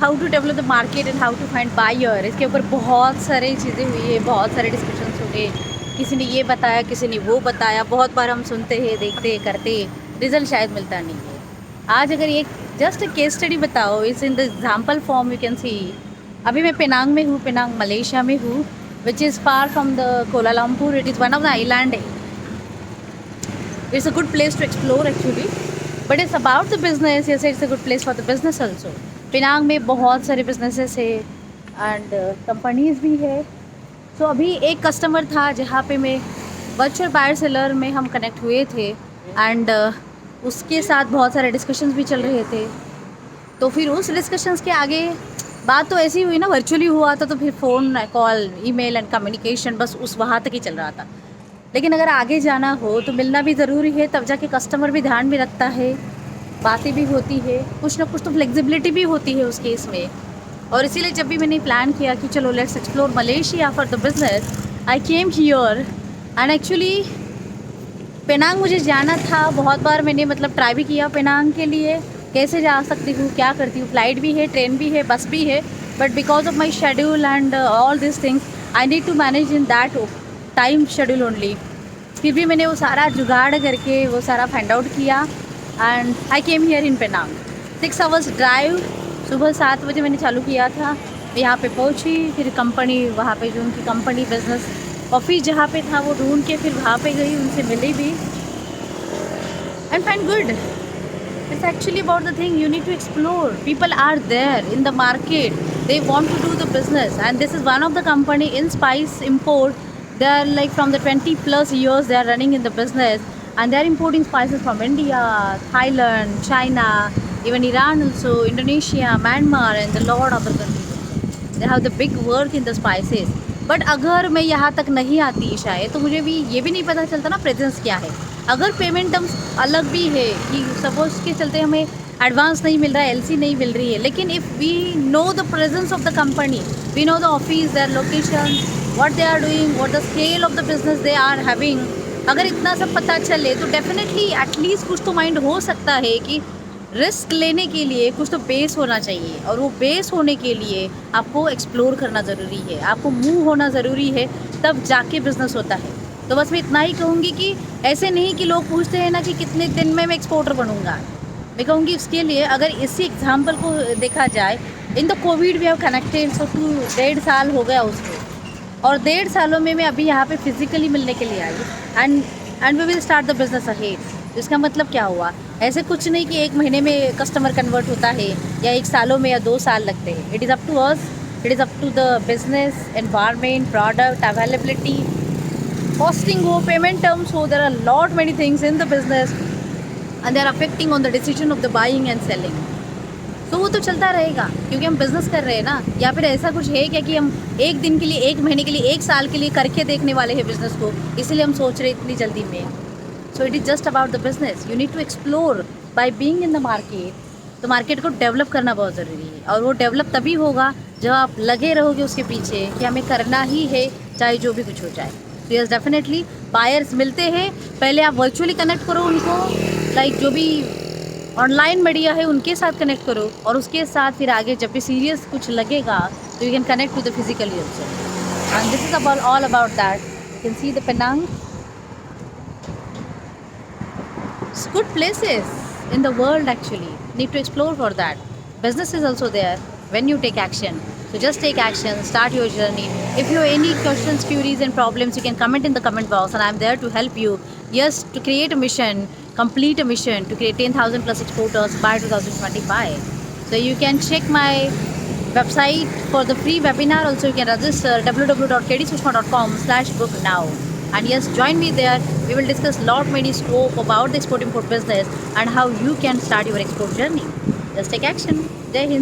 How to develop the market and how to find buyer, इसके ऊपर बहुत सारी चीज़ें हुई है, बहुत सारे डिस्कशंस हुए। किसी ने ये बताया, किसी ने वो बताया, बहुत बार हम सुनते हैं, देखते हैं, करते, रिजल्ट शायद मिलता नहीं है। आज अगर एक जस्ट केस स्टडी बताओ, it's in the example form, you can see. अभी मैं पेनांग में हूँ, पेनांग मलेशिया में हूँ, which is far from the Kuala Lumpur. It is one of the island. It's a good place to explore actually, but it's about the business. Yes, it's a good place for the business also. Penang में बहुत सारे businesses है and companies भी है। सो अभी एक customer था जहाँ पे मैं वर्चुअल बायर सेलर में हम कनेक्ट हुए थे एंड उसके साथ बहुत सारे डिस्कशंस भी चल रहे थे। तो फिर उस डिस्कशंस के आगे बात तो ऐसी हुई ना, वर्चुअली हुआ था, तो फिर phone call email and communication बस उस वहाँ तक ही चल रहा था। लेकिन अगर आगे जाना हो तो मिलना भी ज़रूरी है, तब जाके कस्टमर भी ध्यान में रखता है, बातें भी होती है, कुछ ना कुछ तो फ्लेक्सिबिलिटी भी होती है उस केस में। और इसीलिए जब भी मैंने प्लान किया कि चलो let's explore Malaysia for the business, I came here and actually Penang मुझे जाना था। बहुत बार मैंने मतलब ट्राई भी किया पेनांग के लिए, कैसे जा सकती हूँ, क्या करती हूँ, फ्लाइट भी है, ट्रेन भी है, बस भी है, but because of my schedule and all this things I need to manage in that time schedule only. फिर भी मैंने वो सारा जुगाड़ करके वो सारा फाइंड आउट किया and I came here in Penang. 6 hours drive, सुबह 7 बजे मैंने चालू किया था, यहाँ पे पहुँची, फिर कंपनी वहाँ पे जो उनकी कंपनी बिजनेस ऑफिस जहाँ पे था वो ढूंढ के फिर वहाँ पे गई, उनसे मिली भी and find good. It's actually about the thing you need to explore. People are there in the market, they want to do the business, and this is one of the company in spice import. They are like from the 20 plus years they are running in the business, and they are importing spices from India, Thailand, China, even Iran also, Indonesia, Myanmar and the lot other countries. They have the big work in the spices. But अगर मैं यहाँ तक नहीं आती शायद तो मुझे भी ये भी नहीं पता चलता ना प्रेजेंस क्या है। अगर पेमेंट टर्म्स अलग भी है कि सपोज के चलते हमें एडवांस नहीं मिल रहा है, एलसी नहीं मिल रही है, लेकिन if we know the presence of the company, we know the office, their location, what they are doing, what the scale of the business they are having, अगर इतना सब पता चले तो डेफिनेटली एटलीस्ट कुछ तो माइंड हो सकता है कि रिस्क लेने के लिए कुछ तो बेस होना चाहिए, और वो बेस होने के लिए आपको एक्सप्लोर करना ज़रूरी है, आपको मूव होना ज़रूरी है, तब जाके बिज़नेस होता है। तो बस मैं इतना ही कहूँगी कि ऐसे नहीं कि लोग पूछते हैं ना कि कितने दिन में मैं एक्सपोर्टर बनूँगा। मैं कहूँगी उसके लिए अगर इसी एग्जाम्पल को देखा जाए, in the covid we have connected, so 1.5 साल हो गया उसको, और 1.5 सालों में मैं अभी यहाँ पे फिज़िकली मिलने के लिए I and we will start the business ahead. इसका मतलब क्या हुआ, ऐसे कुछ नहीं कि 1 महीने में कस्टमर कन्वर्ट होता है या 1 सालों में या 2 साल लगते हैं। It is up to us, it is up to the business environment, product availability, costing हो, पेमेंट टर्म्स हो, there are lot many things in the business and they are affecting on the decision of the buying and selling. तो वो तो चलता रहेगा क्योंकि हम business कर रहे हैं ना। या फिर ऐसा कुछ है क्या कि हम 1 दिन के लिए, 1 महीने के लिए, 1 साल के लिए करके देखने वाले हैं बिज़नेस को, इसलिए हम सोच रहे इतनी जल्दी में। So it is just about the business, you need to explore by being in the market. तो मार्केट को डेवलप करना बहुत ज़रूरी है, और वो डेवलप तभी होगा जब आप लगे रहोगे उसके पीछे कि हमें करना ही है, चाहे जो भी कुछ हो जाए। तो यस, डेफिनेटली बायर्स मिलते हैं, पहले आप वर्चुअली कनेक्ट करो उनको, लाइक जो भी ऑनलाइन मीडिया है उनके साथ कनेक्ट करो, और उसके साथ फिर आगे जब भी सीरियस कुछ लगेगा तो you can connect to the physically also, and this is about all about that. You can see the Penang, good places in the world actually, need to explore for that. Business is also there when you take action, so just take action, start your journey. If you have any questions, queries and problems, you can comment in the comment box and I'm there to help you. Yes, to create a mission, complete a mission to create 10,000 plus exporters by 2025. So you can check my website for the free webinar. Also you can register www.kdsushma.com/book now. And yes, join me there. We will discuss lot many scope about the export import business and how you can start your export journey. Just take action. Jai Hind.